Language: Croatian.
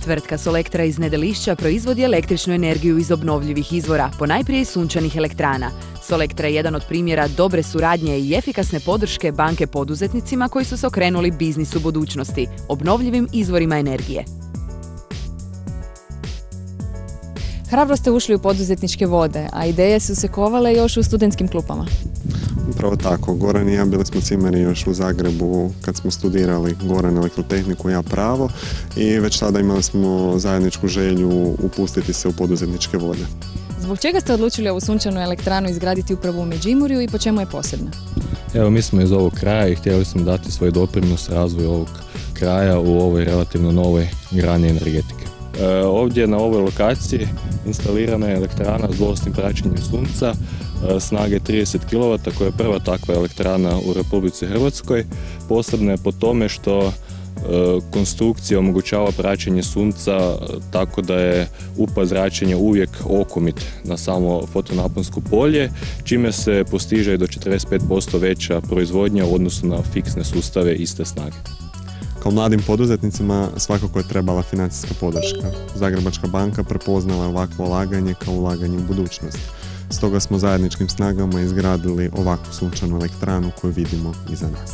Tvrtka Solektra iz Nedelišća proizvodi električnu energiju iz obnovljivih izvora, ponajprije iz sunčanih elektrana. Solektra je jedan od primjera dobre suradnje i efikasne podrške banke poduzetnicima koji su se okrenuli biznisu budućnosti, obnovljivim izvorima energije. Hrabro ste ušli u poduzetničke vode, a ideje su se kovale još u studentskim klupama. Upravo tako, Goran i ja bili smo cimeri još u Zagrebu kad smo studirali, Goran elektrotehniku, ja pravo, i već tada imali smo zajedničku želju upustiti se u poduzetničke vode. Zbog čega ste odlučili ovu sunčanu elektranu izgraditi upravo u Međimurju i po čemu je posebna? Evo, mi smo iz ovog kraja i htjeli smo dati svoj doprinos razvoju ovog kraja u ovoj relativno novoj grani energetike. Ovdje na ovoj lokaciji instalirana je elektrana s dvostim praćenjem sunca snage 30 kW, koja je prva takva elektrana u Republici Hrvatskoj. Posebno je po tome što konstrukcija omogućava praćenje sunca tako da je upad zračenja uvijek okomit na samo fotonaponsko polje, čime se postiže do 45% veća proizvodnja u odnosu na fiksne sustave iste snage. Kao mladim poduzetnicima svakako je trebala financijska podrška. Zagrebačka banka prepoznala je ovakvo ulaganje kao ulaganje u budućnost. Stoga smo zajedničkim snagama izgradili ovakvu sunčanu elektranu koju vidimo iza nas.